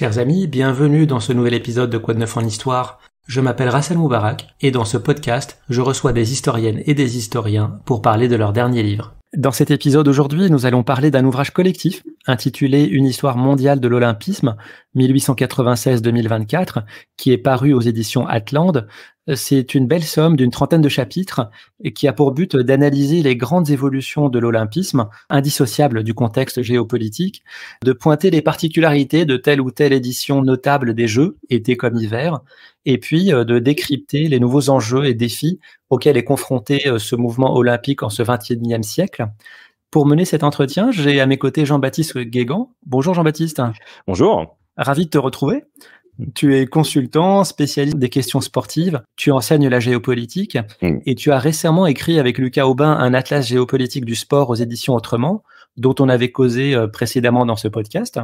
Chers amis, bienvenue dans ce nouvel épisode de Quoi de neuf en histoire. Je m'appelle Rassel Moubarak et dans ce podcast, je reçois des historiennes et des historiens pour parler de leur dernier livre. Dans cet épisode aujourd'hui, nous allons parler d'un ouvrage collectif intitulé Une histoire mondiale de l'olympisme 1896-2024 qui est paru aux éditions Atland. C'est une belle somme d'une trentaine de chapitres et qui a pour but d'analyser les grandes évolutions de l'olympisme, indissociables du contexte géopolitique, de pointer les particularités de telle ou telle édition notable des Jeux, été comme hiver, et puis de décrypter les nouveaux enjeux et défis auxquels est confronté ce mouvement olympique en ce XXIe siècle. Pour mener cet entretien, j'ai à mes côtés Jean-Baptiste Guégan. Bonjour Jean-Baptiste. Bonjour. Ravi de te retrouver. Tu es consultant, spécialiste des questions sportives, tu enseignes la géopolitique et tu as récemment écrit avec Lucas Aubin un atlas géopolitique du sport aux éditions Autrement, dont on avait causé précédemment dans ce podcast.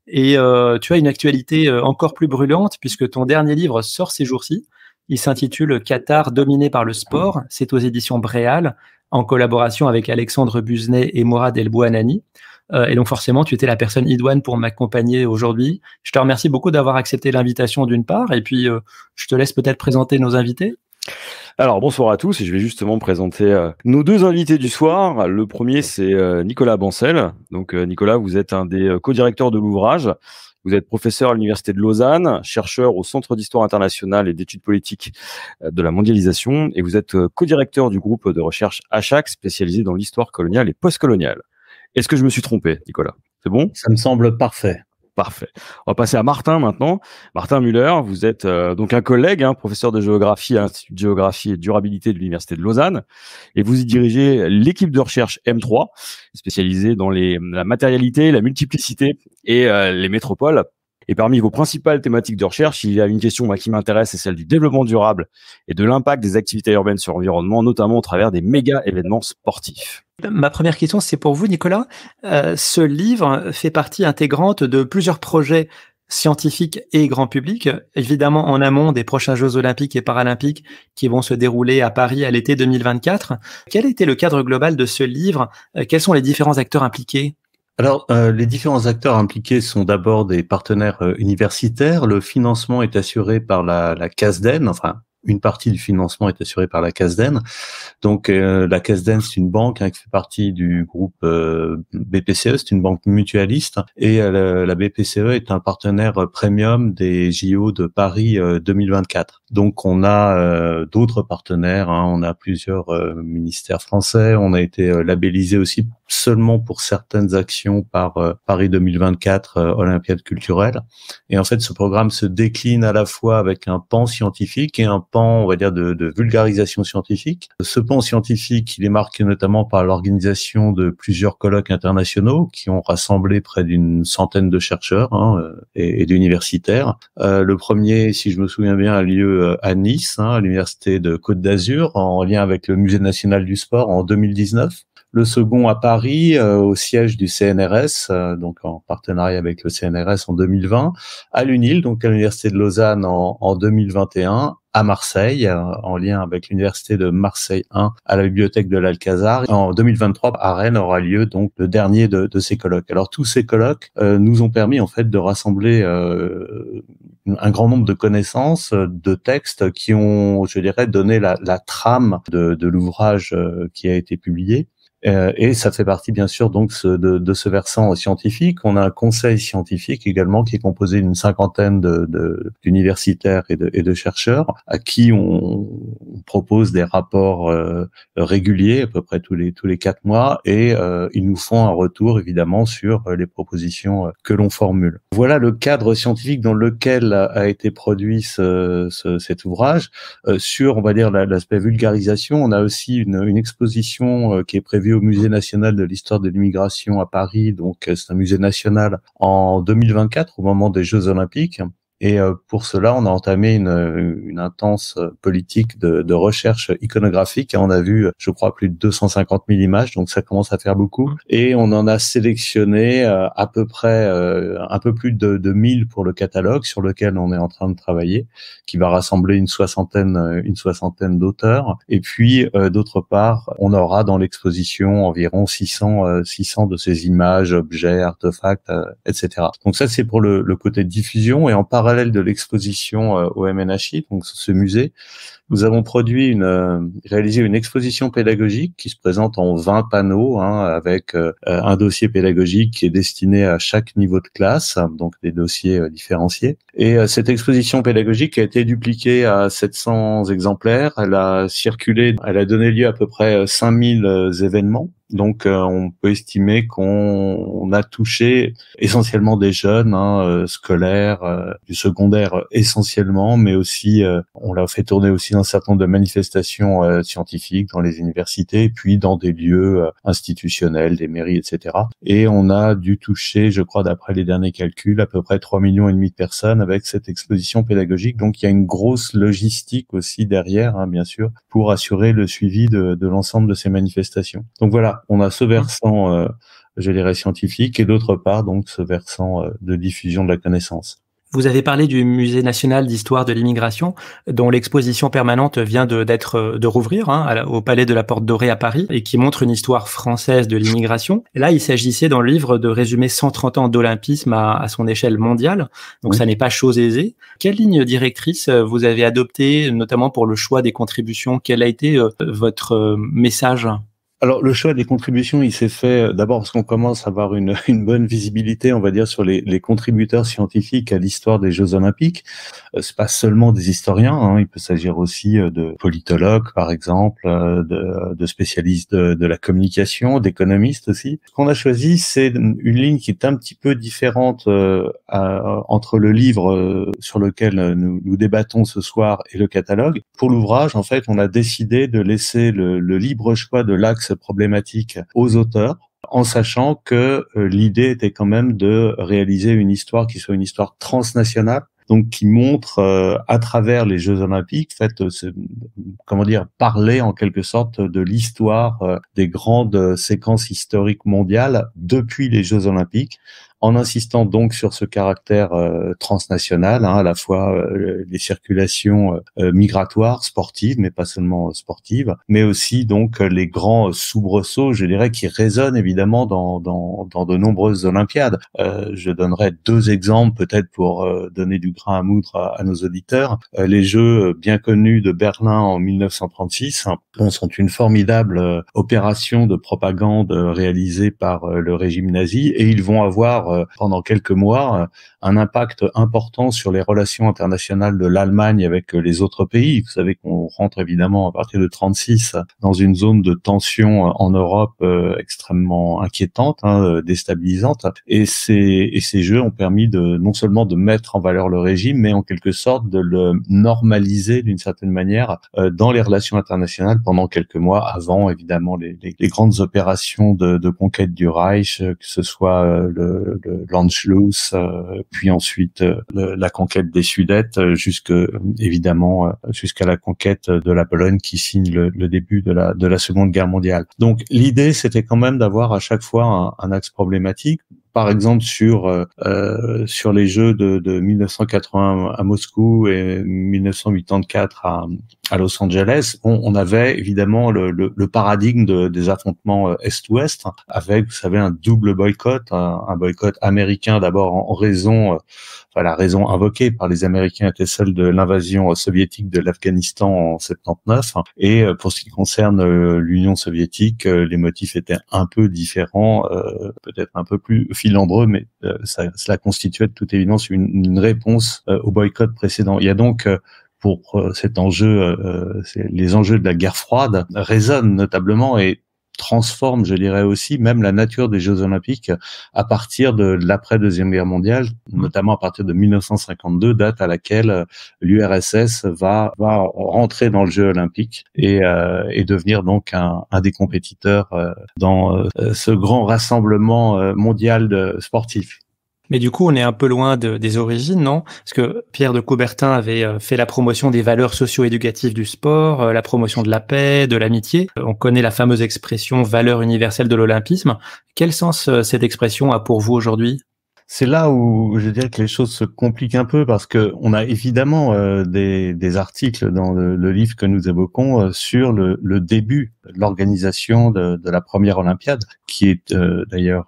Et tu as une actualité encore plus brûlante puisque ton dernier livre sort ces jours-ci. Il s'intitule Qatar dominé par le sport. C'est aux éditions Bréal, en collaboration avec Alexandre Buzenay et Mourad El Bouhanani. Et donc forcément, tu étais la personne idoine pour m'accompagner aujourd'hui. Je te remercie beaucoup d'avoir accepté l'invitation d'une part, et puis je te laisse peut-être présenter nos invités. Alors bonsoir à tous, et je vais justement présenter nos deux invités du soir. Le premier, c'est Nicolas Bancel. Donc Nicolas, vous êtes un des co-directeurs de l'ouvrage. Vous êtes professeur à l'Université de Lausanne, chercheur au Centre d'histoire internationale et d'études politiques de la mondialisation, et vous êtes co-directeur du groupe de recherche Achac, spécialisé dans l'histoire coloniale et postcoloniale. Est-ce que je me suis trompé, Nicolas? C'est bon? Ça me semble parfait. Parfait. On va passer à Martin maintenant. Martin Müller, vous êtes donc un collègue, professeur de géographie à l'Institut de géographie et durabilité de l'Université de Lausanne, et vous y dirigez l'équipe de recherche M3, spécialisée dans la matérialité, la multiplicité et les métropoles. Et parmi vos principales thématiques de recherche, il y a une question qui m'intéresse, c'est celle du développement durable et de l'impact des activités urbaines sur l'environnement, notamment au travers des méga événements sportifs. Ma première question, c'est pour vous, Nicolas. Ce livre fait partie intégrante de plusieurs projets scientifiques et grand public, évidemment en amont des prochains Jeux olympiques et paralympiques qui vont se dérouler à Paris à l'été 2024. Quel a été le cadre global de ce livre? Quels sont les différents acteurs impliqués? Alors, les différents acteurs impliqués sont d'abord des partenaires universitaires. Le financement est assuré par la CASDEN, enfin, une partie du financement est assurée par la CASDEN. Donc, la CASDEN, c'est une banque qui fait partie du groupe BPCE, c'est une banque mutualiste. Et la BPCE est un partenaire premium des JO de Paris 2024. Donc, on a d'autres partenaires. On a plusieurs ministères français. On a été labellisé aussi seulement pour certaines actions par Paris 2024 Olympiade culturelle. Et en fait, ce programme se décline à la fois avec un pan scientifique et un pan, on va dire, de vulgarisation scientifique. Ce pan scientifique, il est marqué notamment par l'organisation de plusieurs colloques internationaux qui ont rassemblé près d'une centaine de chercheurs et d'universitaires. Le premier, si je me souviens bien, a lieu à Nice, à l'université de Côte d'Azur, en lien avec le Musée national du sport en 2019. Le second à Paris, au siège du CNRS, donc en partenariat avec le CNRS en 2020, à l'UNIL, donc à l'Université de Lausanne en 2021, à Marseille, en lien avec l'Université de Marseille 1, à la bibliothèque de l'Alcazar. En 2023, à Rennes aura lieu donc le dernier de ces colloques. Alors tous ces colloques nous ont permis en fait de rassembler un grand nombre de connaissances, de textes qui ont, je dirais, donné la trame de l'ouvrage qui a été publié. Et ça fait partie bien sûr donc de ce versant scientifique. On a un conseil scientifique également qui est composé d'une cinquantaine d'universitaires et de chercheurs à qui on propose des rapports réguliers à peu près tous les 4 mois et ils nous font un retour évidemment sur les propositions que l'on formule. Voilà le cadre scientifique dans lequel a été produit cet ouvrage. Sur on va dire l'aspect vulgarisation, on a aussi une exposition qui est prévue au Musée national de l'histoire de l'immigration à Paris, donc c'est un musée national en 2024 au moment des Jeux olympiques. Et pour cela, on a entamé une intense politique de recherche iconographique. Et on a vu, je crois, plus de 250 000 images, donc ça commence à faire beaucoup. Et on en a sélectionné à peu près un peu plus de 1000 pour le catalogue sur lequel on est en train de travailler, qui va rassembler une soixantaine d'auteurs. Et puis, d'autre part, on aura dans l'exposition environ 600 de ces images, objets, artefacts, etc. Donc ça, c'est pour le côté diffusion. Et en parallèle de l'exposition au MNHI, donc ce musée, nous avons réalisé une exposition pédagogique qui se présente en 20 panneaux, avec un dossier pédagogique qui est destiné à chaque niveau de classe, donc des dossiers différenciés. Et cette exposition pédagogique a été dupliquée à 700 exemplaires. Elle a donné lieu à peu près 5000 événements. Donc, on peut estimer qu'on a touché essentiellement des jeunes, scolaires, du secondaire essentiellement, mais aussi on l'a fait tourner aussi dans un certain nombre de manifestations scientifiques dans les universités, puis dans des lieux institutionnels, des mairies, etc. Et on a dû toucher, je crois, d'après les derniers calculs, à peu près 3,5 millions de personnes avec cette exposition pédagogique. Donc, il y a une grosse logistique aussi derrière, bien sûr, pour assurer le suivi de l'ensemble de ces manifestations. Donc voilà. On a ce versant, je dirais, scientifique, et d'autre part, donc, ce versant de diffusion de la connaissance. Vous avez parlé du Musée national d'histoire de l'immigration, dont l'exposition permanente vient de rouvrir au Palais de la Porte Dorée à Paris, et qui montre une histoire française de l'immigration. Et là, il s'agissait dans le livre de résumer 130 ans d'olympisme à son échelle mondiale. Donc, Ça n'est pas chose aisée. Quelle ligne directrice vous avez adoptée, notamment pour le choix des contributions? Quel a été votre message? Alors, le choix des contributions, il s'est fait d'abord parce qu'on commence à avoir une bonne visibilité, on va dire, sur les contributeurs scientifiques à l'histoire des Jeux Olympiques. C'est pas seulement des historiens, il peut s'agir aussi de politologues, par exemple, de spécialistes de la communication, d'économistes aussi. Ce qu'on a choisi, c'est une ligne qui est un petit peu différente entre le livre sur lequel nous débattons ce soir et le catalogue. Pour l'ouvrage, en fait, on a décidé de laisser le libre choix de l'axe problématique aux auteurs, en sachant que l'idée était quand même de réaliser une histoire qui soit une histoire transnationale, donc qui montre à travers les Jeux Olympiques, parler en quelque sorte de l'histoire des grandes séquences historiques mondiales depuis les Jeux Olympiques, en insistant donc sur ce caractère transnational, à la fois les circulations migratoires, sportives, mais pas seulement sportives, mais aussi donc les grands soubresauts, je dirais, qui résonnent évidemment dans de nombreuses Olympiades. Je donnerai 2 exemples peut-être pour donner du grain à moudre à nos auditeurs. Les Jeux bien connus de Berlin en 1936 sont une formidable opération de propagande réalisée par le régime nazi, et ils vont avoir pendant quelques mois un impact important sur les relations internationales de l'Allemagne avec les autres pays. Vous savez qu'on rentre évidemment à partir de 36 dans une zone de tension en Europe extrêmement inquiétante, déstabilisante. Et ces jeux ont permis non seulement de mettre en valeur le régime, mais en quelque sorte de le normaliser d'une certaine manière dans les relations internationales pendant quelques mois, avant évidemment les grandes opérations de conquête du Reich, que ce soit le l'Anschluss, puis ensuite la conquête des Sudètes, évidemment jusqu'à la conquête de la Pologne qui signe le début de la Seconde Guerre mondiale. Donc l'idée, c'était quand même d'avoir à chaque fois un axe problématique. Par exemple, sur les Jeux de 1980 à Moscou et 1984 à Los Angeles, on avait évidemment le paradigme des affrontements Est-Ouest, avec, vous savez, un double boycott, un boycott américain d'abord en raison, la raison invoquée par les Américains était celle de l'invasion soviétique de l'Afghanistan en 79, et pour ce qui concerne l'Union soviétique, les motifs étaient un peu différents, peut-être un peu plus filandreux, mais cela constituait de toute évidence une réponse au boycott précédent. Il y a donc pour cet enjeu, les enjeux de la guerre froide résonnent notablement et transforment, je dirais aussi, même la nature des Jeux Olympiques à partir de l'après-Deuxième Guerre mondiale, notamment à partir de 1952, date à laquelle l'URSS va rentrer dans le jeu olympique et devenir donc un des compétiteurs dans ce grand rassemblement mondial sportif. Mais du coup, on est un peu loin des origines, non? Parce que Pierre de Coubertin avait fait la promotion des valeurs socio-éducatives du sport, la promotion de la paix, de l'amitié. On connaît la fameuse expression valeur universelle de l'olympisme. Quel sens cette expression a pour vous aujourd'hui? C'est là où je dirais que les choses se compliquent un peu parce que on a évidemment des articles dans le livre que nous évoquons sur le début de l'organisation de la première Olympiade, qui est d'ailleurs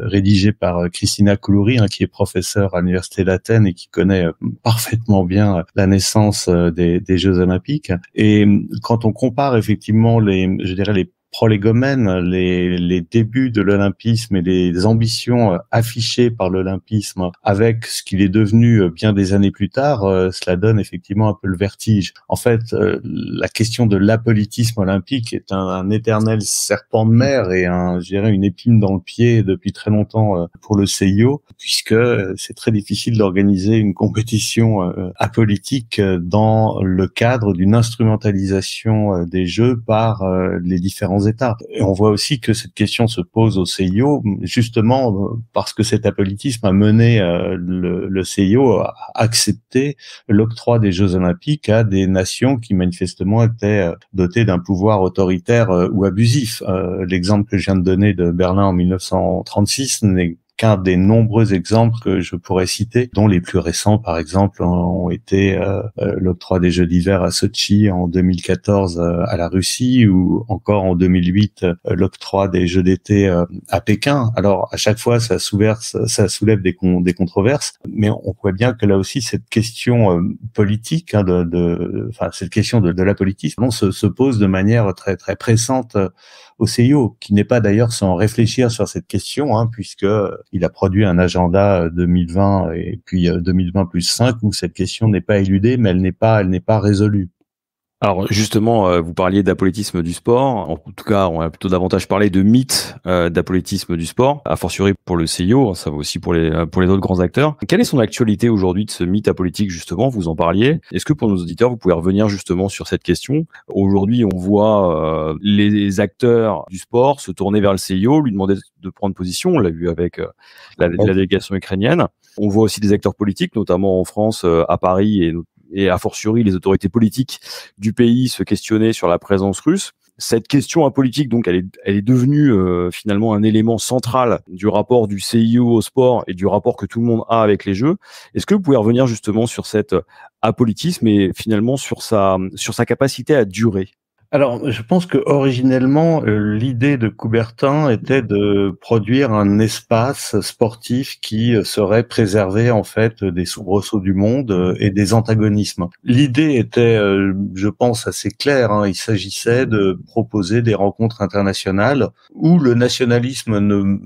rédigé par Christina Coulouri, qui est professeure à l'université d'Athènes et qui connaît parfaitement bien la naissance des Jeux Olympiques. Et quand on compare effectivement les prolégomènes, les débuts de l'olympisme et les ambitions affichées par l'olympisme avec ce qu'il est devenu bien des années plus tard, cela donne effectivement un peu le vertige. En fait, la question de l'apolitisme olympique est un éternel serpent de mer et je dirais une épine dans le pied depuis très longtemps pour le CIO, puisque c'est très difficile d'organiser une compétition apolitique dans le cadre d'une instrumentalisation des Jeux par les différents États. Et on voit aussi que cette question se pose au CIO, justement parce que cet apolitisme a mené le CIO à accepter l'octroi des Jeux Olympiques à des nations qui manifestement étaient dotées d'un pouvoir autoritaire ou abusif. L'exemple que je viens de donner de Berlin en 1936 n'est qu'un des nombreux exemples que je pourrais citer, dont les plus récents, par exemple, ont été l'octroi des Jeux d'hiver à Sotchi en 2014 à la Russie, ou encore en 2008 l'octroi des Jeux d'été à Pékin. Alors à chaque fois, ça soulève des controverses, mais on voit bien que là aussi cette question politique, cette question de l'apolitisme, se pose de manière très très pressante au CIO, qui n'est pas d'ailleurs sans réfléchir sur cette question, puisque il a produit un agenda 2020 et puis 2020 plus 5 où cette question n'est pas éludée, mais elle n'est pas résolue. Alors justement, vous parliez d'apolitisme du sport. En tout cas, on a plutôt davantage parlé de mythe d'apolitisme du sport, a fortiori pour le CIO, ça va aussi pour les autres grands acteurs. Quelle est son actualité aujourd'hui de ce mythe apolitique, justement? Vous en parliez. Est-ce que pour nos auditeurs, vous pouvez revenir justement sur cette question? Aujourd'hui, on voit les acteurs du sport se tourner vers le CIO, lui demander de prendre position. On l'a vu avec la délégation ukrainienne. On voit aussi des acteurs politiques, notamment en France, à Paris et a fortiori les autorités politiques du pays se questionner sur la présence russe. Cette question apolitique, donc, elle est devenue finalement un élément central du rapport du CIO au sport et du rapport que tout le monde a avec les Jeux. Est-ce que vous pouvez revenir justement sur cet apolitisme et finalement sur sa capacité à durer? Alors, je pense que originellement, l'idée de Coubertin était de produire un espace sportif qui serait préservé en fait des soubresauts du monde et des antagonismes. L'idée était, je pense, assez claire. Il s'agissait de proposer des rencontres internationales où le nationalisme ne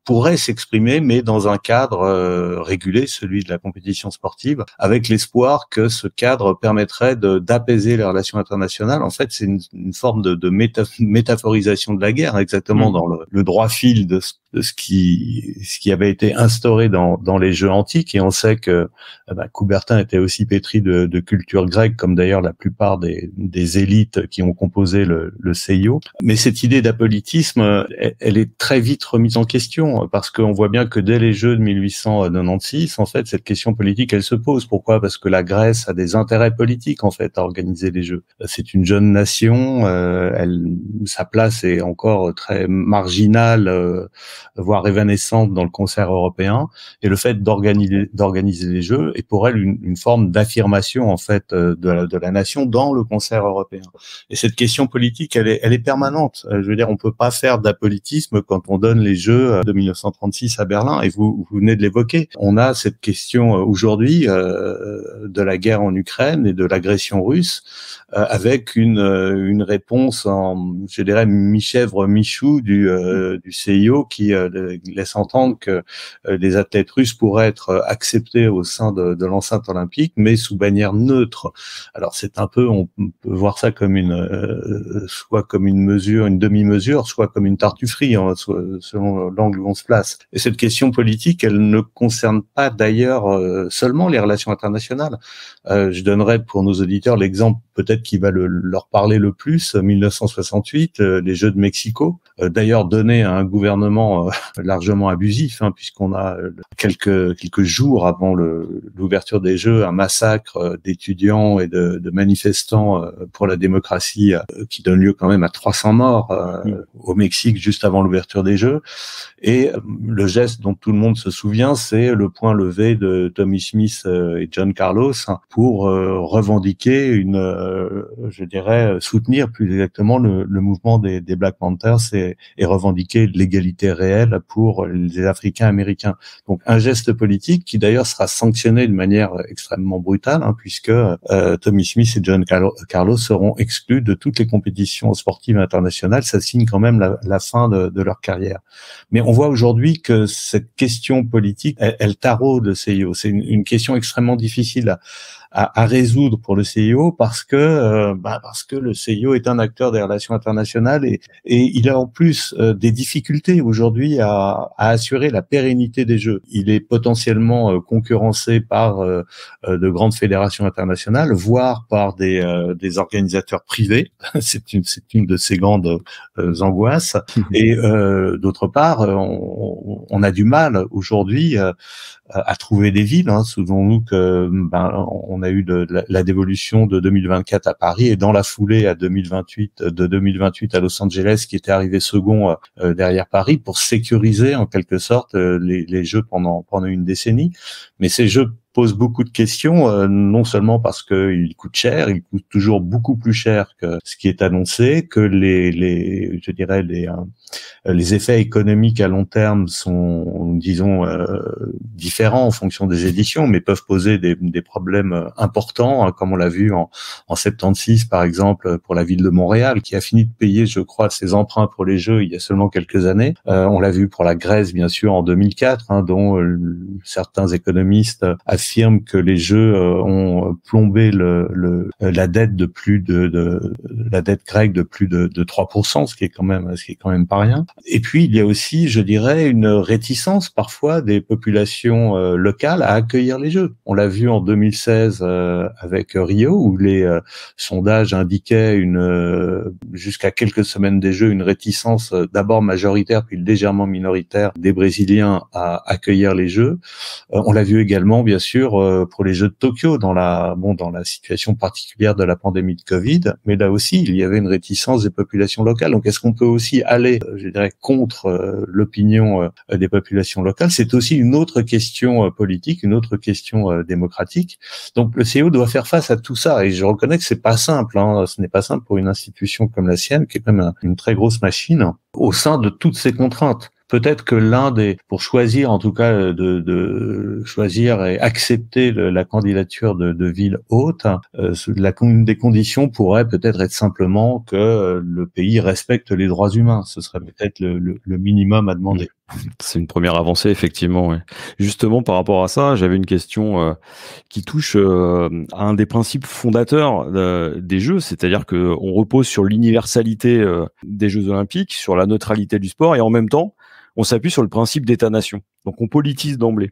pourrait s'exprimer, mais dans un cadre régulé, celui de la compétition sportive, avec l'espoir que ce cadre permettrait d'apaiser les relations internationales. En fait, c'est une forme de métaphorisation de la guerre, exactement dans le droit fil de ce qui avait été instauré dans les Jeux antiques. Et on sait que Coubertin était aussi pétri de culture grecque, comme d'ailleurs la plupart des élites qui ont composé le CIO. Mais cette idée d'apolitisme, elle est très vite remise en question, parce qu'on voit bien que dès les Jeux de 1896, en fait, cette question politique, elle se pose. Pourquoi? Parce que la Grèce a des intérêts politiques, en fait, à organiser les Jeux. C'est une jeune nation, sa place est encore très marginale, voire évanescente dans le concert européen, et le fait d'organiser les Jeux est pour elle une forme d'affirmation, en fait, de la nation dans le concert européen. Et cette question politique, elle est permanente. Je veux dire, on peut pas faire d'apolitisme quand on donne les Jeux de 1936 à Berlin, et vous venez de l'évoquer. On a cette question aujourd'hui de la guerre en Ukraine et de l'agression russe, avec une réponse je dirais, mi-chèvre, mi-chou du CIO qui laisse entendre que les athlètes russes pourraient être acceptés au sein de l'enceinte olympique, mais sous bannière neutre. Alors c'est un peu, on peut voir ça comme soit comme une mesure, une demi-mesure, soit comme une tartufferie, selon l'angle où on se place. Et cette question politique, elle ne concerne pas d'ailleurs seulement les relations internationales. Je donnerais pour nos auditeurs l'exemple peut-être qui va leur parler le plus 1968, les Jeux de Mexico, d'ailleurs donnés à un gouvernement largement abusif, puisqu'on a quelques jours avant l'ouverture des Jeux un massacre d'étudiants et de manifestants pour la démocratie qui donne lieu quand même à 300 morts au Mexique juste avant l'ouverture des Jeux. Et le geste dont tout le monde se souvient, c'est le point levé de Tommie Smith et John Carlos pour revendiquer je dirais, soutenir plus exactement le mouvement des Black Panthers et revendiquer l'égalité réelle pour les Africains américains. Donc un geste politique qui d'ailleurs sera sanctionné de manière extrêmement brutale, puisque Tommie Smith et John Carlos seront exclus de toutes les compétitions sportives internationales. Ça signe quand même la fin de leur carrière. Mais on voit aujourd'hui que cette question politique, elle taraude le CIO. C'est une question extrêmement difficile à résoudre pour le CIO parce que le CIO est un acteur des relations internationales et il a en plus des difficultés aujourd'hui à assurer la pérennité des Jeux. Il est potentiellement concurrencé par de grandes fédérations internationales, voire par des organisateurs privés. C'est une de ces grandes angoisses. Et d'autre part, on a du mal aujourd'hui à trouver des villes. Souvenons-nous que on a eu la dévolution de 2024 à Paris et dans la foulée de 2028 à Los Angeles qui était arrivé second derrière Paris pour sécuriser en quelque sorte les Jeux pendant une décennie. Mais ces Jeux posent beaucoup de questions, non seulement parce qu'ils coûtent cher, ils coûtent toujours beaucoup plus cher que ce qui est annoncé, que les effets économiques à long terme sont, disons, différents en fonction des éditions, mais peuvent poser des problèmes importants, comme on l'a vu en 76 par exemple pour la ville de Montréal, qui a fini de payer, je crois, ses emprunts pour les Jeux il y a seulement quelques années. On l'a vu pour la Grèce, bien sûr, en 2004, dont certains économistes affirment que les Jeux ont plombé la dette de la dette grecque de plus de 3%, ce qui est quand même pas rien. Et puis il y a aussi, je dirais, une réticence parfois des populations locales à accueillir les Jeux. On l'a vu en 2016 avec Rio, où les sondages indiquaient jusqu'à quelques semaines des Jeux une réticence d'abord majoritaire puis légèrement minoritaire des Brésiliens à accueillir les Jeux. On l'a vu également, bien sûr, pour les Jeux de Tokyo dans la situation particulière de la pandémie de Covid, mais là aussi il y avait une réticence des populations locales. Donc est-ce qu'on peut aussi aller, je dirais, contre l'opinion des populations locales? C'est aussi une autre question politique, une autre question démocratique. Donc le CIO doit faire face à tout ça et je reconnais que c'est pas simple. Ce n'est pas simple pour une institution comme la sienne, qui est quand même une très grosse machine, au sein de toutes ces contraintes. Peut-être que pour choisir, en tout cas, de choisir et accepter la candidature de ville hôte, une des conditions pourrait peut-être être simplement que le pays respecte les droits humains. Ce serait peut-être le minimum à demander. C'est une première avancée, effectivement. Ouais. Justement, par rapport à ça, j'avais une question qui touche à un des principes fondateurs des Jeux, c'est-à-dire que on repose sur l'universalité des Jeux Olympiques, sur la neutralité du sport, et en même temps, on s'appuie sur le principe d'État-nation. Donc, on politise d'emblée.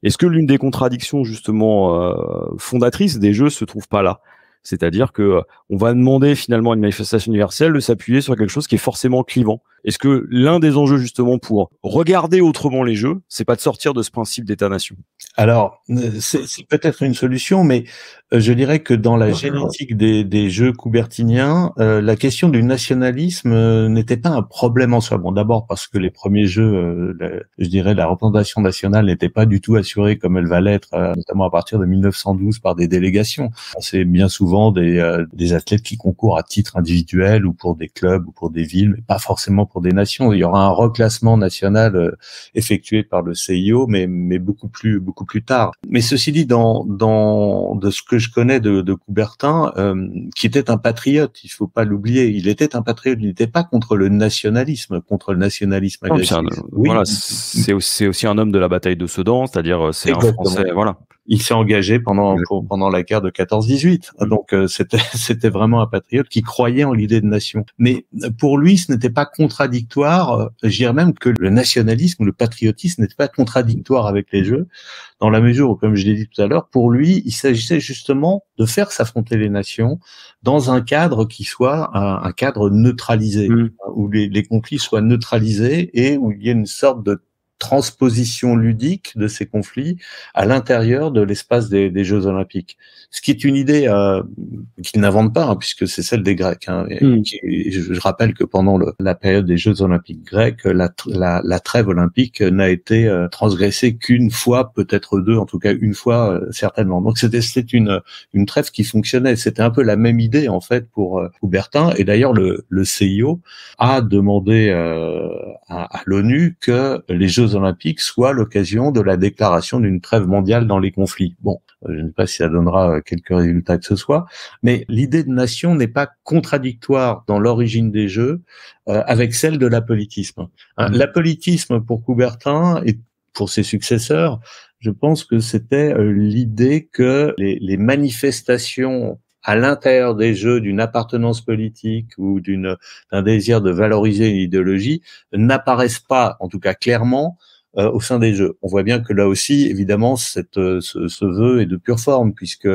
Est-ce que l'une des contradictions, justement, fondatrices des Jeux se trouve pas là ? C'est-à-dire que on va demander finalement à une manifestation universelle de s'appuyer sur quelque chose qui est forcément clivant. Est-ce que l'un des enjeux justement pour regarder autrement les Jeux, c'est pas de sortir de ce principe d'État-nation ? Alors, c'est peut-être une solution, mais je dirais que dans la génétique des Jeux coubertiniens, la question du nationalisme n'était pas un problème en soi. Bon, d'abord parce que les premiers Jeux, je dirais, la représentation nationale n'était pas du tout assurée comme elle va l'être, notamment à partir de 1912 par des délégations. C'est bien souvent des athlètes qui concourent à titre individuel ou pour des clubs ou pour des villes, mais pas forcément pour des nations. Il y aura un reclassement national effectué par le CIO, mais beaucoup plus tard. Mais ceci dit, de ce que je connais de Coubertin, qui était un patriote, il faut pas l'oublier, il était un patriote, il n'était pas contre le nationalisme agressif. Voilà, c'est aussi un homme de la bataille de Sedan, c'est-à-dire c'est Exactement. un Français, voilà. Il s'est engagé pendant la guerre de 14-18. Donc c'était vraiment un patriote qui croyait en l'idée de nation. Mais pour lui, ce n'était pas contradictoire. Je dirais même que le nationalisme, le patriotisme n'était pas contradictoire avec les Jeux, dans la mesure où, comme je l'ai dit tout à l'heure, pour lui, il s'agissait justement de faire s'affronter les nations dans un cadre qui soit un cadre neutralisé, où les conflits soient neutralisés et où il y ait une sorte de transposition ludique de ces conflits à l'intérieur de l'espace des Jeux Olympiques. Ce qui est une idée qu'ils n'inventent pas, puisque c'est celle des Grecs. Je rappelle que pendant la période des Jeux Olympiques grecs, la trêve olympique n'a été transgressée qu'une fois, peut-être deux, en tout cas une fois certainement. Donc c'était une trêve qui fonctionnait. C'était un peu la même idée en fait pour Coubertin. Et d'ailleurs le CIO a demandé à l'ONU que les Jeux Olympiques soient l'occasion de la déclaration d'une trêve mondiale dans les conflits. Bon, je ne sais pas si ça donnera quelques résultats que ce soit, mais l'idée de nation n'est pas contradictoire dans l'origine des Jeux avec celle de l'apolitisme. L'apolitisme pour Coubertin et pour ses successeurs, je pense que c'était l'idée que les manifestations à l'intérieur des Jeux d'une appartenance politique ou d'un désir de valoriser une idéologie n'apparaissent pas, en tout cas clairement, au sein des Jeux. On voit bien que là aussi, évidemment, ce vœu est de pure forme, puisque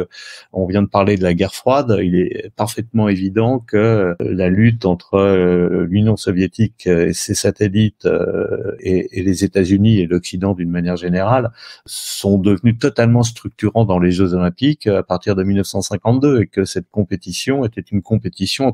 on vient de parler de la guerre froide. Il est parfaitement évident que la lutte entre l'Union soviétique et ses satellites et les États-Unis et l'Occident d'une manière générale sont devenus totalement structurants dans les Jeux Olympiques à partir de 1952, et que cette compétition était une compétition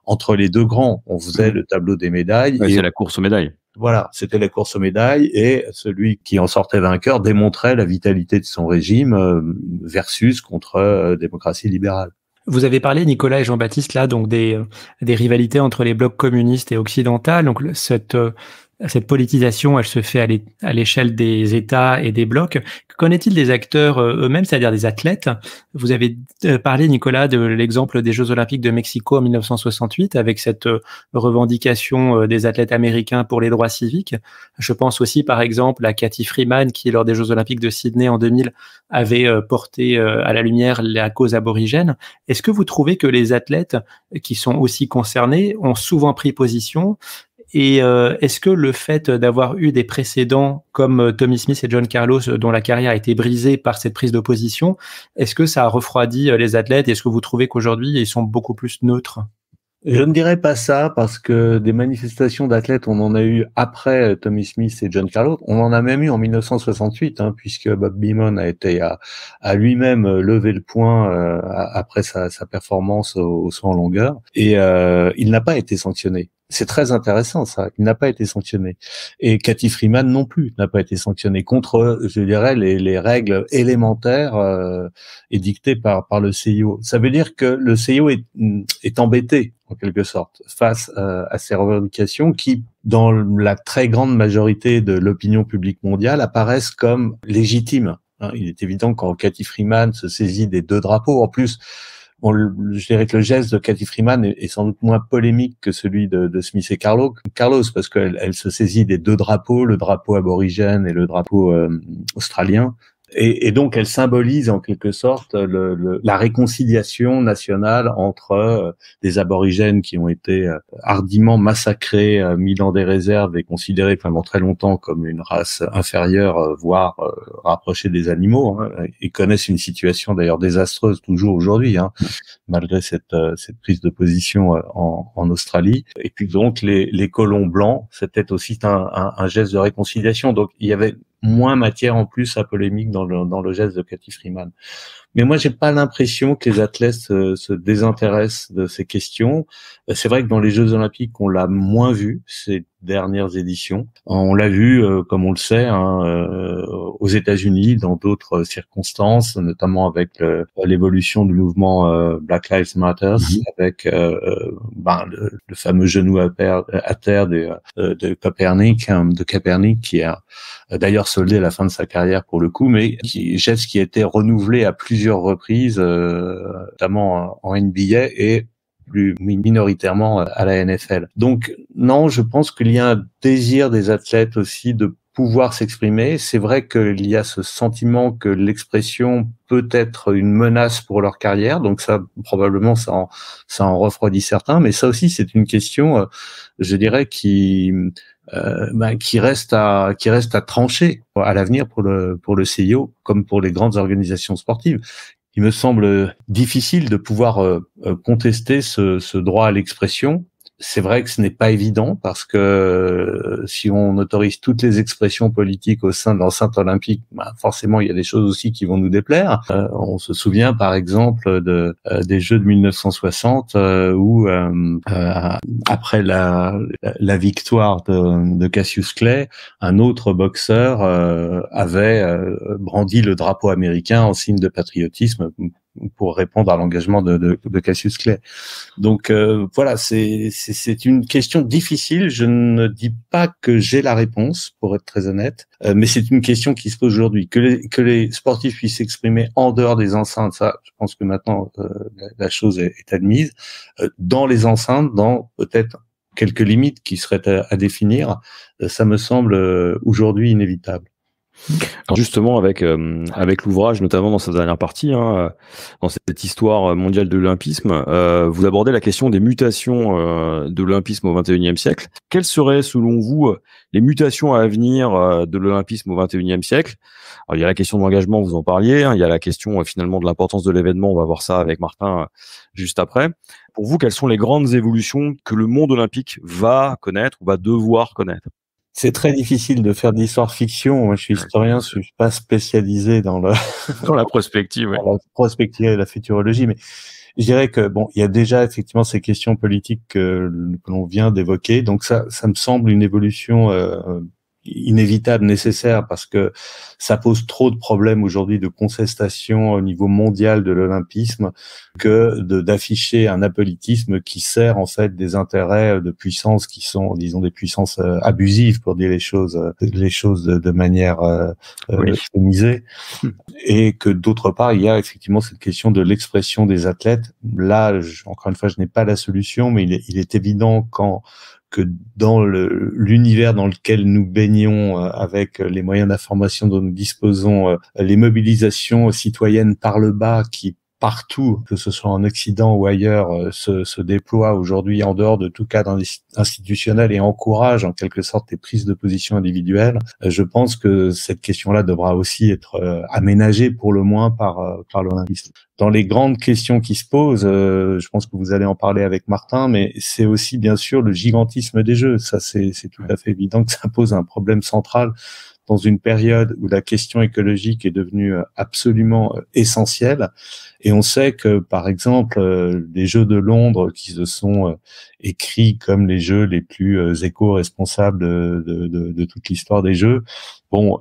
entre les deux grands. On faisait le tableau des médailles. Ouais, c'est la course aux médailles. Voilà, c'était la course aux médailles, et celui qui en sortait vainqueur démontrait la vitalité de son régime versus contre démocratie libérale. Vous avez parlé, Nicolas et Jean-Baptiste, là, donc des rivalités entre les blocs communistes et occidentaux. Donc cette politisation, elle se fait à l'échelle des États et des blocs. Qu'en est-il des acteurs eux-mêmes, c'est-à-dire des athlètes? Vous avez parlé, Nicolas, de l'exemple des Jeux Olympiques de Mexico en 1968, avec cette revendication des athlètes américains pour les droits civiques. Je pense aussi, par exemple, à Cathy Freeman, qui, lors des Jeux Olympiques de Sydney en 2000, avait porté à la lumière la cause aborigène. Est-ce que vous trouvez que les athlètes qui sont aussi concernés ont souvent pris position? Et est-ce que le fait d'avoir eu des précédents comme Tommy Smith et John Carlos, dont la carrière a été brisée par cette prise de position, est-ce que ça a refroidi les athlètes? Est-ce que vous trouvez qu'aujourd'hui, ils sont beaucoup plus neutres? Je ne dirais pas ça, parce que des manifestations d'athlètes, on en a eu après Tommy Smith et John Carlos. On en a même eu en 1968, puisque Bob Beamon a été à lui-même lever le poing après sa performance au saut en longueur, et il n'a pas été sanctionné. C'est très intéressant, ça. Il n'a pas été sanctionné. Et Cathy Freeman non plus n'a pas été sanctionnée contre, je dirais, les règles élémentaires édictées par le CIO. Ça veut dire que le CIO est embêté, en quelque sorte, face à ces revendications qui, dans la très grande majorité de l'opinion publique mondiale, apparaissent comme légitimes. Il est évident quand Cathy Freeman se saisit des deux drapeaux, en plus, je dirais que le geste de Cathy Freeman est sans doute moins polémique que celui de Smith et Carlos, parce qu'elle se saisit des deux drapeaux, le drapeau aborigène et le drapeau australien. Et donc, elle symbolise en quelque sorte la réconciliation nationale entre des aborigènes qui ont été hardiment massacrés, mis dans des réserves et considérés pendant très longtemps comme une race inférieure, voire rapprochée des animaux. Ils connaissent une situation d'ailleurs désastreuse toujours aujourd'hui, malgré cette prise de position en Australie. Et puis donc, les colons blancs, c'était aussi un geste de réconciliation. Donc, il y avait moins matière en plus à polémique dans le geste de Cathy Freeman. Mais moi, j'ai pas l'impression que les athlètes se désintéressent de ces questions. C'est vrai que dans les Jeux Olympiques, on l'a moins vu ces dernières éditions. On l'a vu, comme on le sait, aux États-Unis, dans d'autres circonstances, notamment avec l'évolution du mouvement Black Lives Matter, avec le fameux genou à terre de Copernic, qui a d'ailleurs soldé la fin de sa carrière pour le coup, mais geste qui a été renouvelé à plusieurs reprises, notamment en NBA et plus minoritairement à la NFL. Donc non, je pense qu'il y a un désir des athlètes aussi de pouvoir s'exprimer. C'est vrai qu'il y a ce sentiment que l'expression peut être une menace pour leur carrière, donc ça, probablement, ça en refroidit certains, mais ça aussi, c'est une question, je dirais, qui reste à trancher à l'avenir pour le CIO, comme pour les grandes organisations sportives. Il me semble difficile de pouvoir contester ce droit à l'expression. C'est vrai que ce n'est pas évident parce que si on autorise toutes les expressions politiques au sein de l'enceinte olympique, forcément il y a des choses aussi qui vont nous déplaire. On se souvient par exemple des Jeux de 1960 où après la victoire de Cassius Clay, un autre boxeur avait brandi le drapeau américain en signe de patriotisme pour répondre à l'engagement de Cassius Clay. Donc voilà, c'est une question difficile. Je ne dis pas que j'ai la réponse, pour être très honnête, mais c'est une question qui se pose aujourd'hui. Que les sportifs puissent s'exprimer en dehors des enceintes, ça, je pense que maintenant la chose est admise. Dans les enceintes, dans peut-être quelques limites qui seraient à définir, ça me semble aujourd'hui inévitable. Alors justement, avec l'ouvrage, notamment dans sa dernière partie, dans cette histoire mondiale de l'olympisme, vous abordez la question des mutations de l'olympisme au XXIe siècle. Quelles seraient, selon vous, les mutations à venir de l'olympisme au XXIe siècle? Alors, il y a la question de l'engagement, vous en parliez, il y a la question finalement de l'importance de l'événement, on va voir ça avec Martin juste après. Pour vous, quelles sont les grandes évolutions que le monde olympique va connaître ou va devoir connaître? C'est très difficile de faire de l'histoire-fiction. Moi, je suis historien, je suis pas spécialisé dans la prospective, ouais. Dans la prospective et la futurologie, mais je dirais que bon, il y a déjà effectivement ces questions politiques que l'on vient d'évoquer. Donc ça me semble une évolution inévitable, nécessaire, parce que ça pose trop de problèmes aujourd'hui de contestation au niveau mondial de l'olympisme que d'afficher un apolitisme qui sert en fait des intérêts de puissance qui sont, disons, des puissances abusives, pour dire les choses de manière féminisée. Et que d'autre part, il y a effectivement cette question de l'expression des athlètes. Là, encore une fois, je n'ai pas la solution, mais il est évident que dans l'univers dans lequel nous baignons, avec les moyens d'information dont nous disposons, les mobilisations citoyennes par le bas qui partout, que ce soit en Occident ou ailleurs, se déploient aujourd'hui en dehors de tout cadre institutionnel et encouragent en quelque sorte les prises de position individuelles. Je pense que cette question-là devra aussi être aménagée pour le moins par l'olympisme. Dans les grandes questions qui se posent, je pense que vous allez en parler avec Martin, mais c'est aussi bien sûr le gigantisme des Jeux. Ça, c'est tout à fait évident que ça pose un problème central dans une période où la question écologique est devenue absolument essentielle. Et on sait que, par exemple, les Jeux de Londres, qui se sont écrits comme les Jeux les plus éco-responsables de toute l'histoire des Jeux, bon,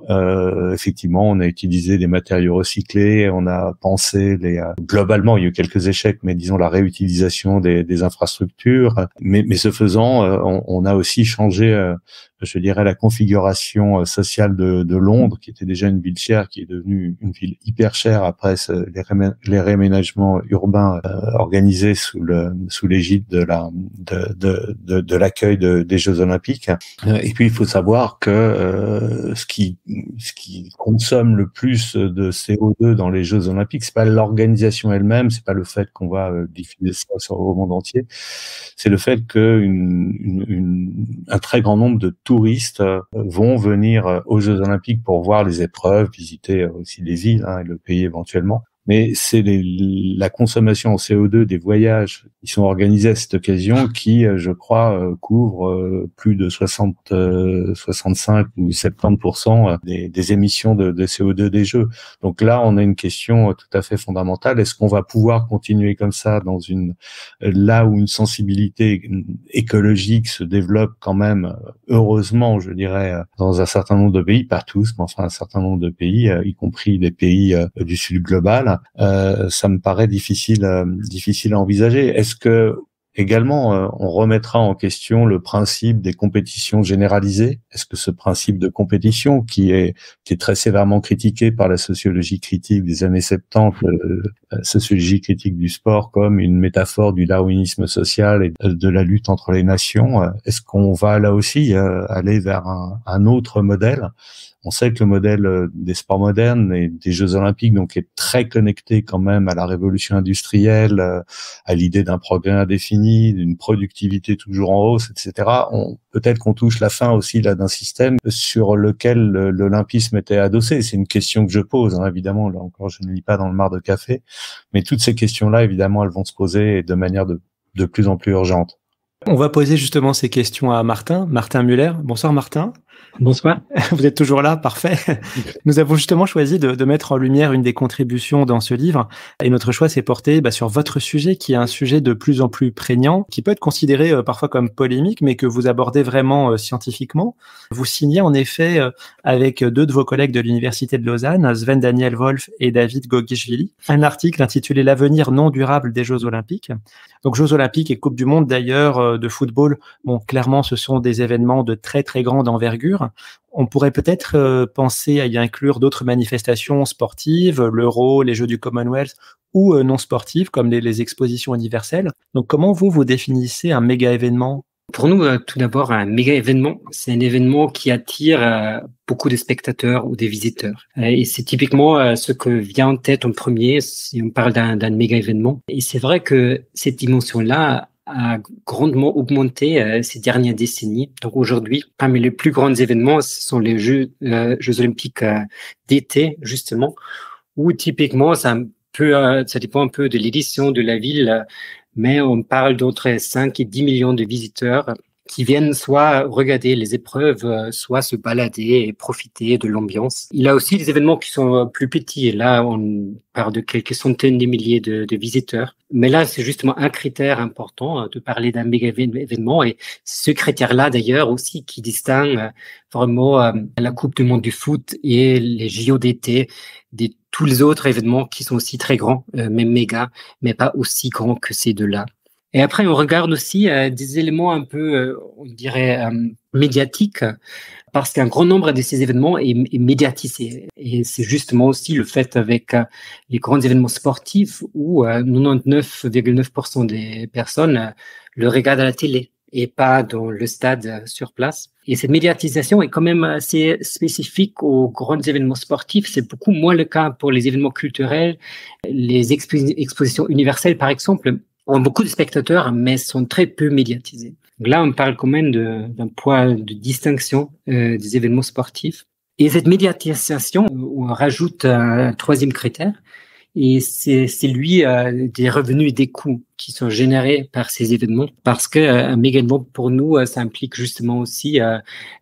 effectivement, on a utilisé des matériaux recyclés, on a pensé globalement, il y a eu quelques échecs, mais disons la réutilisation des infrastructures. Mais ce faisant, on a aussi changé, je dirais, la configuration sociale de Londres, qui était déjà une ville chère, qui est devenue une ville hyper chère après les réaménagements urbains organisés sous l'égide de l'accueil des Jeux Olympiques. Et puis il faut savoir que ce qui consomme le plus de CO2 dans les Jeux Olympiques, c'est pas l'organisation elle-même, c'est pas le fait qu'on va diffuser ça au monde entier, c'est le fait que un très grand nombre de touristes vont venir aux Jeux Olympiques pour voir les épreuves, visiter aussi les villes et le pays éventuellement. Mais c'est la consommation en CO2 des voyages qui sont organisés à cette occasion qui, je crois, couvre plus de 65 ou 70% des émissions de CO2 des Jeux. Donc là, on a une question tout à fait fondamentale. Est-ce qu'on va pouvoir continuer comme ça là où une sensibilité écologique se développe quand même, heureusement, je dirais, dans un certain nombre de pays, pas tous, mais enfin un certain nombre de pays, y compris des pays du Sud global. Ça me paraît difficile à envisager. Est-ce que Également, on remettra en question le principe des compétitions généralisées. Est-ce que ce principe de compétition, qui est très sévèrement critiqué par la sociologie critique des années 70, la sociologie critique du sport comme une métaphore du darwinisme social et de la lutte entre les nations, est-ce qu'on va là aussi aller vers un autre modèle? On sait que le modèle des sports modernes et des Jeux Olympiques donc est très connecté quand même à la révolution industrielle, à l'idée d'un progrès indéfini, d'une productivité toujours en hausse, etc. Peut-être qu'on touche la fin aussi là d'un système sur lequel l'olympisme était adossé. C'est une question que je pose, hein, évidemment. Là encore, je ne lis pas dans le mar de café, mais toutes ces questions-là, évidemment, elles vont se poser de manière de plus en plus urgente. On va poser justement ces questions à Martin Muller. Bonsoir Martin. Bonsoir. Vous êtes toujours là, parfait. Nous avons justement choisi de mettre en lumière une des contributions dans ce livre. Et notre choix s'est porté sur votre sujet, qui est un sujet de plus en plus prégnant, qui peut être considéré parfois comme polémique, mais que vous abordez vraiment scientifiquement. Vous signez en effet avec deux de vos collègues de l'Université de Lausanne, Sven Daniel Wolf et David Gogishvili, un article intitulé « L'avenir non durable des Jeux Olympiques ». Donc Jeux Olympiques et Coupe du Monde d'ailleurs de football, bon, clairement ce sont des événements de très très grande envergure. On pourrait peut-être penser à y inclure d'autres manifestations sportives, l'Euro, les Jeux du Commonwealth ou non sportives comme les expositions universelles. Donc comment vous définissez un méga événement? Pour nous, tout d'abord, un méga événement, c'est un événement qui attire beaucoup de spectateurs ou des visiteurs. Et c'est typiquement ce que vient en tête en premier si on parle d'un méga événement. Et c'est vrai que cette dimension-là a grandement augmenté ces dernières décennies. Donc aujourd'hui, parmi les plus grands événements, ce sont les Jeux Olympiques d'été, justement, où typiquement, ça dépend un peu de l'édition de la ville, mais on parle d'entre 5 et 10 millions de visiteurs qui viennent soit regarder les épreuves, soit se balader et profiter de l'ambiance. Il y a aussi des événements qui sont plus petits. Et là, on parle de quelques centaines de milliers de visiteurs. Mais là, c'est justement un critère important de parler d'un méga événement. Et ce critère-là, d'ailleurs, aussi qui distingue vraiment la Coupe du monde du foot et les JO d'été des tous les autres événements qui sont aussi très grands, même méga, mais pas aussi grands que ces deux-là. Et après, on regarde aussi des éléments un peu, on dirait, médiatiques, parce qu'un grand nombre de ces événements est médiatisé. Et c'est justement aussi le fait avec les grands événements sportifs où 99,9% des personnes le regardent à la télé et pas dans le stade sur place. Et cette médiatisation est quand même assez spécifique aux grands événements sportifs. C'est beaucoup moins le cas pour les événements culturels. Les expositions universelles, par exemple, ont beaucoup de spectateurs, mais sont très peu médiatisés. Donc là, on parle quand même d'un point de distinction des événements sportifs. Et cette médiatisation, on rajoute un troisième critère, et c'est celui des revenus et des coûts qui sont générés par ces événements. Parce que un méga événement, pour nous, ça implique justement aussi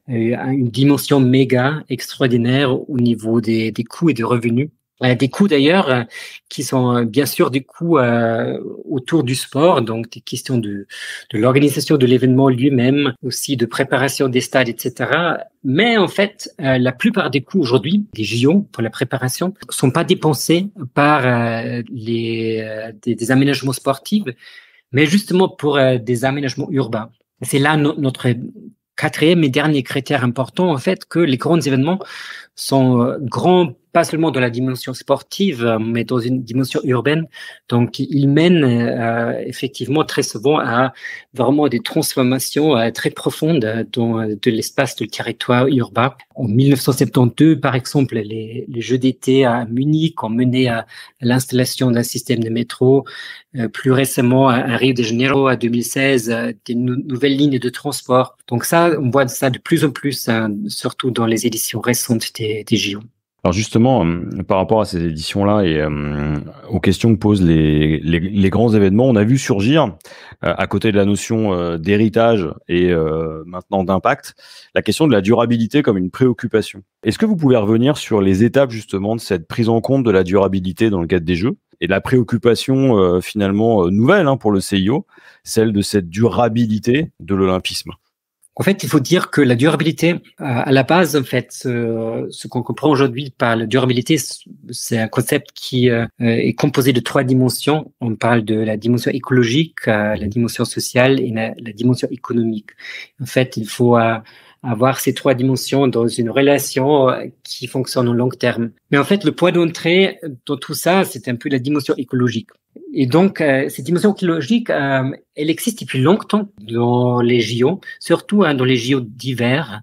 une dimension méga extraordinaire au niveau des coûts et des revenus. Des coûts d'ailleurs qui sont bien sûr des coûts autour du sport, donc des questions de l'organisation de l'événement lui-même, aussi de préparation des stades, etc. Mais en fait, la plupart des coûts aujourd'hui, des JO pour la préparation, sont pas dépensés par des aménagements sportifs, mais justement pour des aménagements urbains. C'est là notre quatrième et dernier critère important, en fait, que les grands événements sont grands, pas seulement dans la dimension sportive, mais dans une dimension urbaine. Donc, ils mènent effectivement très souvent à vraiment des transformations très profondes de l'espace, du territoire urbain. En 1972, par exemple, les Jeux d'été à Munich ont mené à l'installation d'un système de métro. Plus récemment, à Rio de Janeiro, en 2016, des nouvelles lignes de transport. Donc ça, on voit ça de plus en plus, surtout dans les éditions récentes des JO. Alors justement, par rapport à ces éditions-là et aux questions que posent les grands événements, on a vu surgir, à côté de la notion d'héritage et maintenant d'impact, la question de la durabilité comme une préoccupation. Est-ce que vous pouvez revenir sur les étapes justement de cette prise en compte de la durabilité dans le cadre des Jeux et de la préoccupation finalement nouvelle pour le CIO, celle de cette durabilité de l'olympisme? En fait, il faut dire que la durabilité, à la base, en fait, ce qu'on comprend aujourd'hui par la durabilité, c'est un concept qui est composé de 3 dimensions. On parle de la dimension écologique, la dimension sociale et la dimension économique. En fait, il faut avoir ces 3 dimensions dans une relation qui fonctionne au long terme. Mais en fait, le point d'entrée dans tout ça, c'est un peu la dimension écologique. Et donc, cette dimension écologique, elle existe depuis longtemps dans les JO, surtout dans les JO d'hiver,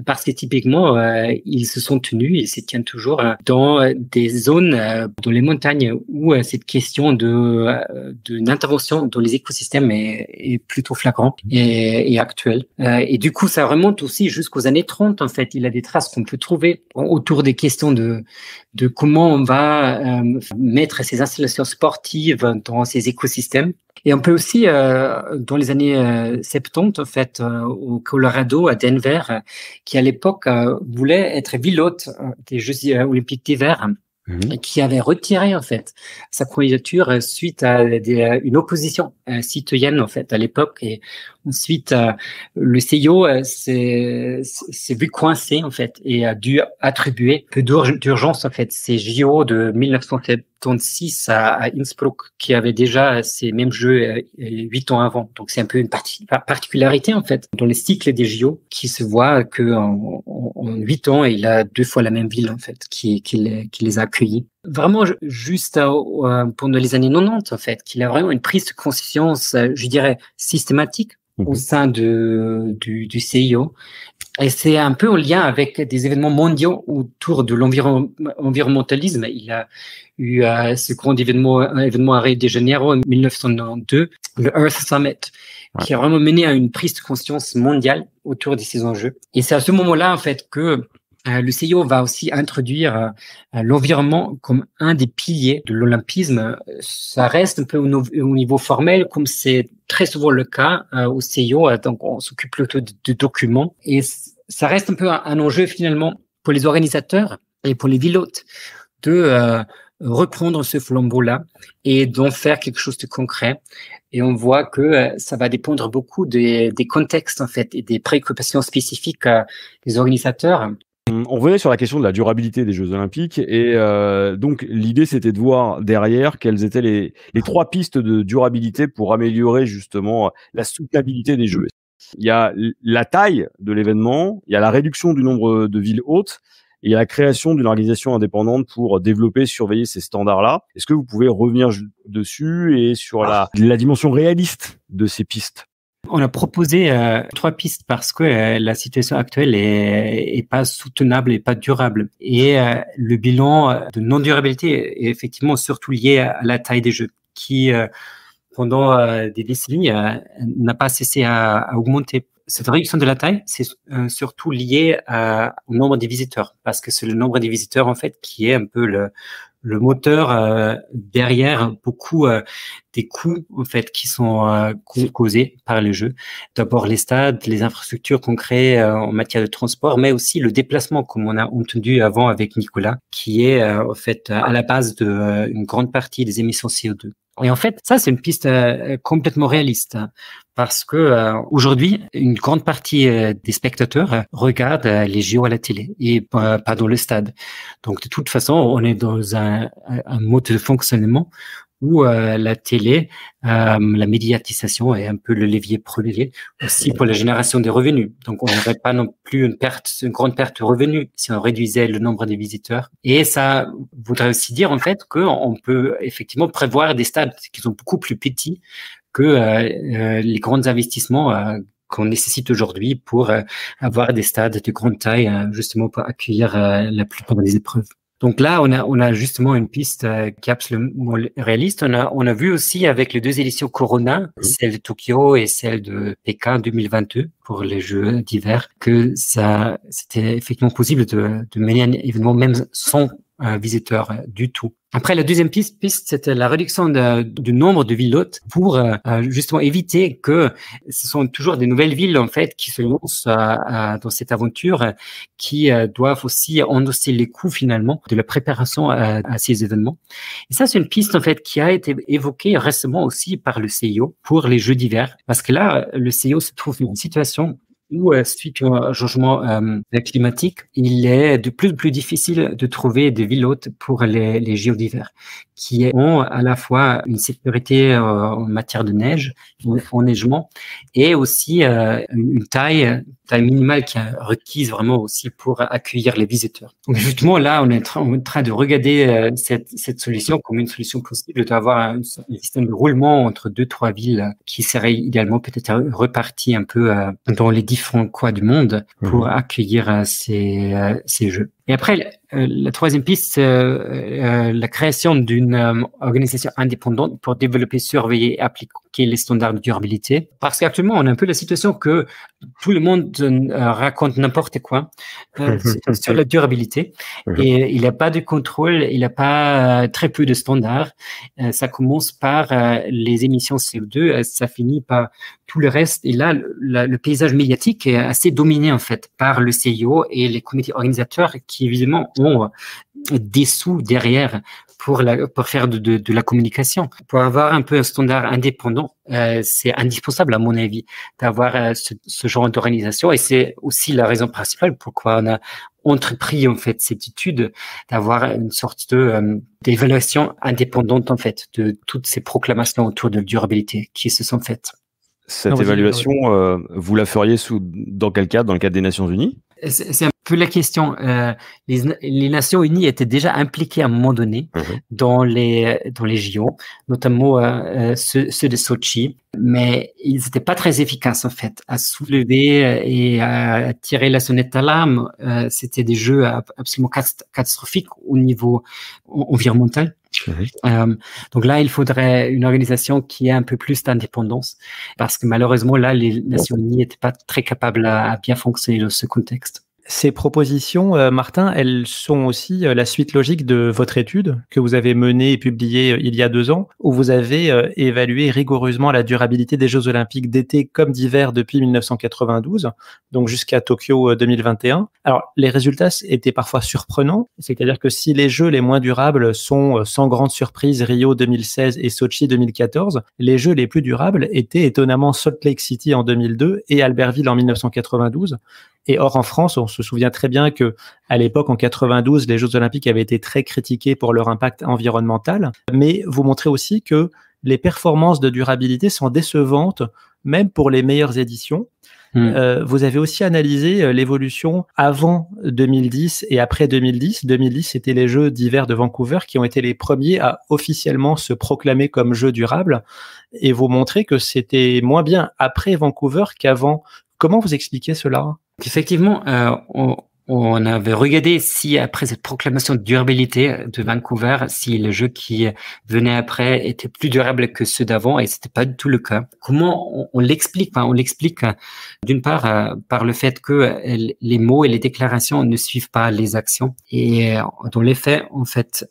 parce que typiquement, ils se sont tenus, ils se tiennent toujours dans des zones, dans les montagnes, où cette question d'une intervention dans les écosystèmes est plutôt flagrante et actuelle. Et du coup, ça remonte aussi jusqu'aux années 30, en fait. Il y a des traces qu'on peut trouver autour des questions de comment on va mettre ces installations sportives dans ces écosystèmes. Et on peut aussi, dans les années 70, en fait, au Colorado, à Denver, qui à l'époque voulait être ville hôte des Jeux olympiques d'hiver, qui avait retiré en fait sa candidature suite à une opposition citoyenne en fait à l'époque, et ensuite le CIO s'est vu coincé en fait et a dû attribuer peu d'urgence en fait ces JO de 1976 à Innsbruck, qui avait déjà ces mêmes jeux 8 ans avant. Donc c'est un peu une particularité en fait dans les cycles des JO, qui se voit que en 8 ans il a 2 fois la même ville en fait qui les a accueillis. Vraiment juste pendant les années 90 en fait, qu'il a vraiment une prise de conscience, je dirais systématique au sein du CIO. Et c'est un peu en lien avec des événements mondiaux autour de l'environnementalisme. Il a eu ce grand événement à Rio de Janeiro en 1992, le Earth Summit, qui a vraiment mené à une prise de conscience mondiale autour de ces enjeux. Et c'est à ce moment-là, en fait, que le CIO va aussi introduire l'environnement comme un des piliers de l'olympisme. Ça reste un peu au niveau formel, comme c'est très souvent le cas au CIO. Donc, on s'occupe plutôt de documents. Et ça reste un peu un enjeu, finalement, pour les organisateurs et pour les villes hôtes de reprendre ce flambeau-là et d'en faire quelque chose de concret. Et on voit que ça va dépendre beaucoup des contextes, en fait, et des préoccupations spécifiques des organisateurs. On revenait sur la question de la durabilité des Jeux Olympiques, et donc l'idée c'était de voir derrière quelles étaient les 3 pistes de durabilité pour améliorer justement la soutenabilité des Jeux. Il y a la taille de l'événement, il y a la réduction du nombre de villes hôtes, et il y a la création d'une organisation indépendante pour développer, surveiller ces standards-là. Est-ce que vous pouvez revenir dessus et sur la dimension réaliste de ces pistes? On a proposé 3 pistes parce que la situation actuelle est pas soutenable et pas durable. Et le bilan de non-durabilité est effectivement surtout lié à la taille des Jeux, qui pendant des décennies n'a pas cessé à augmenter. Cette réduction de la taille, c'est surtout lié au nombre des visiteurs, parce que c'est le nombre des visiteurs en fait qui est un peu le moteur derrière beaucoup des coûts en fait qui sont causés par les Jeux. D'abord les stades, les infrastructures qu'on crée en matière de transport, mais aussi le déplacement, comme on a entendu avant avec Nicolas, qui est en fait à la base de une grande partie des émissions CO2. Et en fait, ça c'est une piste complètement réaliste, parce que aujourd'hui, une grande partie des spectateurs regardent les JO à la télé et pas dans le stade. Donc de toute façon, on est dans un mode de fonctionnement où la télé, la médiatisation est un peu le levier premier aussi pour la génération des revenus. Donc on n'aurait pas non plus une grande perte de revenus si on réduisait le nombre de visiteurs. Et ça voudrait aussi dire en fait qu'on peut effectivement prévoir des stades qui sont beaucoup plus petits que les grands investissements qu'on nécessite aujourd'hui pour avoir des stades de grande taille, justement pour accueillir la plupart des épreuves. Donc là, on a justement une piste qui est absolument réaliste. On a vu aussi avec les 2 éditions Corona, celle de Tokyo et celle de Pékin 2022 pour les Jeux d'hiver, que c'était effectivement possible de mener un événement même sans visiteurs du tout. Après, la deuxième piste, c'était la réduction du nombre de villes hôtes pour justement éviter que ce sont toujours des nouvelles villes en fait qui se lancent dans cette aventure, qui doivent aussi endosser les coûts finalement de la préparation à ces événements. Et ça, c'est une piste en fait qui a été évoquée récemment aussi par le CIO pour les Jeux d'hiver, parce que là, le CIO se trouve dans une situation Ou suite au changement climatique, il est de plus en plus difficile de trouver des villes hôtes pour les JO d'hiver, qui ont à la fois une sécurité en matière de neige, enneigement, et aussi une taille minimale qui est requise vraiment aussi pour accueillir les visiteurs. Donc justement là, on est en train de regarder cette solution comme une solution possible d'avoir un système de roulement entre 2-3 villes qui serait idéalement peut-être reparti un peu dans les différents coins du monde pour accueillir ces jeux. Et après, la troisième piste, c'est la création d'une organisation indépendante pour développer, surveiller et appliquer les standards de durabilité. Parce qu'actuellement, on a un peu la situation que tout le monde raconte n'importe quoi sur la durabilité. Et il n'y a pas de contrôle, il n'y a pas très peu de standards. Ça commence par les émissions CO2, ça finit par tout le reste. Et là, le paysage médiatique est assez dominé en fait par le CIO et les comités organisateurs qui évidemment ont des sous derrière pour faire de la communication. Pour avoir un peu un standard indépendant, c'est indispensable à mon avis d'avoir ce genre d'organisation, et c'est aussi la raison principale pourquoi on a entrepris en fait cette étude d'avoir une sorte d'évaluation indépendante en fait de toutes ces proclamations autour de la durabilité qui se sont faites. Cette évaluation, vous la feriez dans quel cadre? Dans le cadre des Nations Unies? C'est un peu la question. Les Nations Unies étaient déjà impliquées à un moment donné dans les JO, notamment ceux de Sochi, mais ils n'étaient pas très efficaces en fait à soulever et à tirer la sonnette d'alarme. C'était des jeux absolument catastrophiques au niveau environnemental. Donc là, il faudrait une organisation qui ait un peu plus d'indépendance, parce que malheureusement, là, les Nations Unies n'étaient pas très capables à bien fonctionner dans ce contexte. Ces propositions, Martin, elles sont aussi la suite logique de votre étude que vous avez menée et publiée il y a 2 ans, où vous avez évalué rigoureusement la durabilité des Jeux Olympiques d'été comme d'hiver depuis 1992, donc jusqu'à Tokyo 2021. Alors, les résultats étaient parfois surprenants, c'est-à-dire que si les Jeux les moins durables sont, sans grande surprise, Rio 2016 et Sochi 2014, les Jeux les plus durables étaient étonnamment Salt Lake City en 2002 et Albertville en 1992. Et or, en France, on se souvient très bien que, à l'époque, en 92, les Jeux Olympiques avaient été très critiqués pour leur impact environnemental. Mais vous montrez aussi que les performances de durabilité sont décevantes, même pour les meilleures éditions. Vous avez aussi analysé l'évolution avant 2010 et après 2010. 2010, c'était les Jeux d'hiver de Vancouver qui ont été les premiers à officiellement se proclamer comme Jeux durables. Et vous montrez que c'était moins bien après Vancouver qu'avant. Comment vous expliquez cela? Effectivement, on avait regardé si après cette proclamation de durabilité de Vancouver, si les jeux qui venaient après étaient plus durables que ceux d'avant, et c'était pas du tout le cas. Comment on l'explique? On l'explique d'une part par le fait que les mots et les déclarations ne suivent pas les actions, et dans les faits, en fait,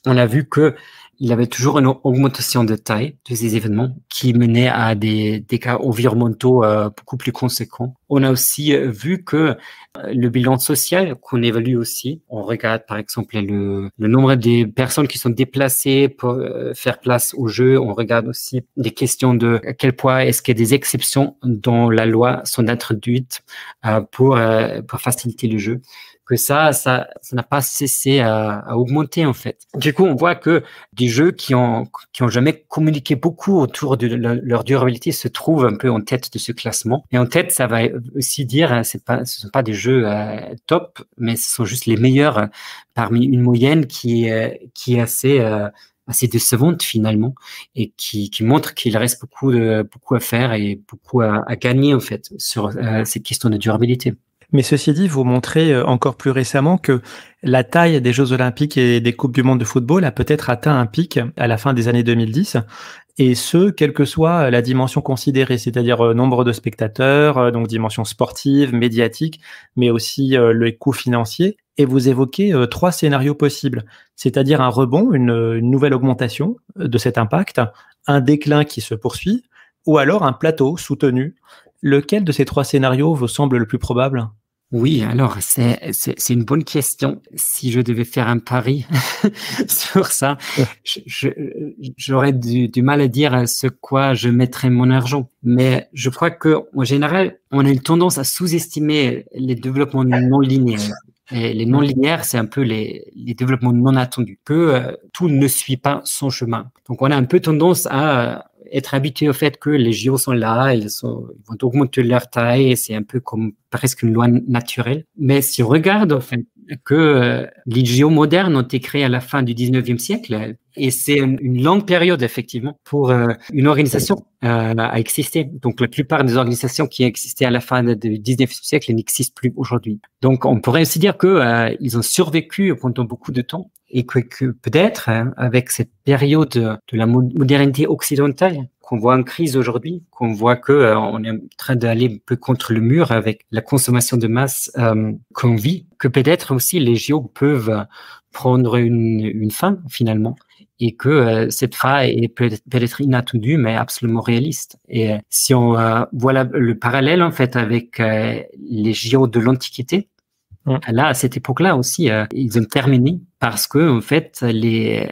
on a vu que il y avait toujours une augmentation de taille de ces événements qui menait à des cas environnementaux beaucoup plus conséquents. On a aussi vu que le bilan social qu'on évalue aussi, on regarde par exemple le nombre des personnes qui sont déplacées pour faire place au jeu. On regarde aussi des questions de à quel point est-ce qu'il y a des exceptions dans la loi sont introduites pour faciliter le jeu. Que ça n'a pas cessé à augmenter en fait. Du coup, on voit que des jeux qui ont jamais communiqué beaucoup autour de leur durabilité se trouvent un peu en tête de ce classement. Et en tête, ça va aussi dire, ce sont pas des jeux top, mais ce sont juste les meilleurs parmi une moyenne qui est assez décevante finalement, et qui montre qu'il reste beaucoup à faire et beaucoup à gagner en fait sur cette question de durabilité. Mais ceci dit, vous montrez encore plus récemment que la taille des Jeux Olympiques et des Coupes du Monde de football a peut-être atteint un pic à la fin des années 2010, et ce, quelle que soit la dimension considérée, c'est-à-dire nombre de spectateurs, donc dimension sportive, médiatique, mais aussi le coût financier. Et vous évoquez 3 scénarios possibles, c'est-à-dire un rebond, une nouvelle augmentation de cet impact, un déclin qui se poursuit, ou alors un plateau soutenu. Lequel de ces 3 scénarios vous semble le plus probable ? Oui, alors c'est une bonne question. Si je devais faire un pari sur ça, j'aurais du mal à dire sur quoi je mettrais mon argent. Mais je crois que en général, on a une tendance à sous-estimer les développements non linéaires. Et les non linéaires, c'est un peu les développements non attendus, que tout ne suit pas son chemin. Donc on a un peu tendance à être habitué au fait que les JO sont là, ils vont augmenter leur taille, et c'est un peu comme presque une loi naturelle. Mais si on regarde en fait, que les JO modernes ont été créés à la fin du 19e siècle, et c'est une longue période effectivement pour une organisation à exister. Donc la plupart des organisations qui existaient à la fin du 19e siècle n'existent plus aujourd'hui. Donc on pourrait aussi dire que ils ont survécu pendant beaucoup de temps. Et que peut-être, avec cette période de la modernité occidentale, qu'on voit en crise aujourd'hui, qu'on voit que on est en train d'aller un peu contre le mur avec la consommation de masse qu'on vit, que peut-être aussi les JO peuvent prendre une fin finalement, et que cette fin est peut-être inattendue, mais absolument réaliste. Et si on voit le parallèle en fait avec les JO de l'Antiquité, là, à cette époque-là aussi, ils ont terminé parce que, en fait, les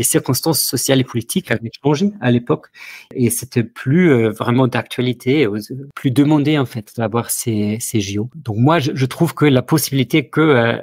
circonstances sociales et politiques avaient changé à l'époque, et c'était plus vraiment d'actualité, plus demandé en fait d'avoir ces JO. Donc moi, je trouve que la possibilité que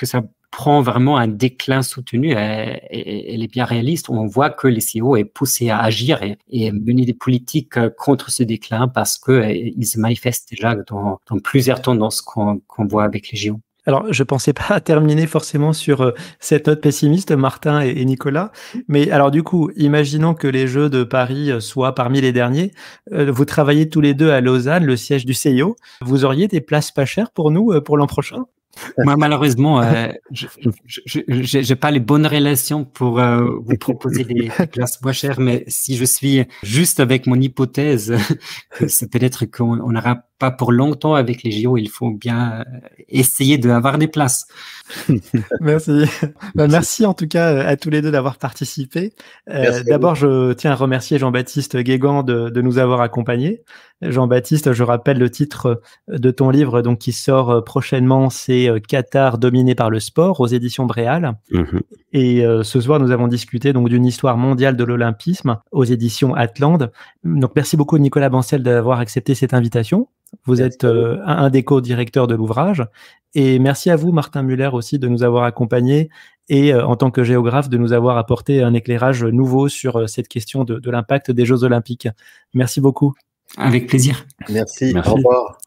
ça prend vraiment un déclin soutenu, elle est bien réaliste. On voit que les CEO est poussé à agir et mener des politiques contre ce déclin parce que ils se manifestent déjà dans plusieurs tendances qu'on voit avec les JO. Alors, je pensais pas terminer forcément sur cette note pessimiste, Martin et Nicolas. Mais alors, du coup, imaginons que les Jeux de Paris soient parmi les derniers. Vous travaillez tous les deux à Lausanne, le siège du CIO. Vous auriez des places pas chères pour nous pour l'an prochain? Moi, malheureusement, j'ai pas les bonnes relations pour vous proposer des places moins chères, mais si je suis juste avec mon hypothèse, c'est peut-être qu'on n'aura pas pour longtemps avec les JO, il faut bien essayer d'avoir des places. Merci. Merci en tout cas à tous les deux d'avoir participé. D'abord, je tiens à remercier Jean-Baptiste Guégan de nous avoir accompagnés. Jean-Baptiste, je rappelle le titre de ton livre donc qui sort prochainement, c'est Qatar dominé par le sport aux éditions Bréal. Et ce soir, nous avons discuté donc d'une histoire mondiale de l'olympisme aux éditions Atlante. Donc merci beaucoup Nicolas Bancel d'avoir accepté cette invitation. Vous êtes un des co-directeurs de l'ouvrage. Et merci à vous, Martin Muller, aussi de nous avoir accompagnés et en tant que géographe, de nous avoir apporté un éclairage nouveau sur cette question de l'impact des Jeux Olympiques. Merci beaucoup. Avec plaisir. Merci. Au revoir.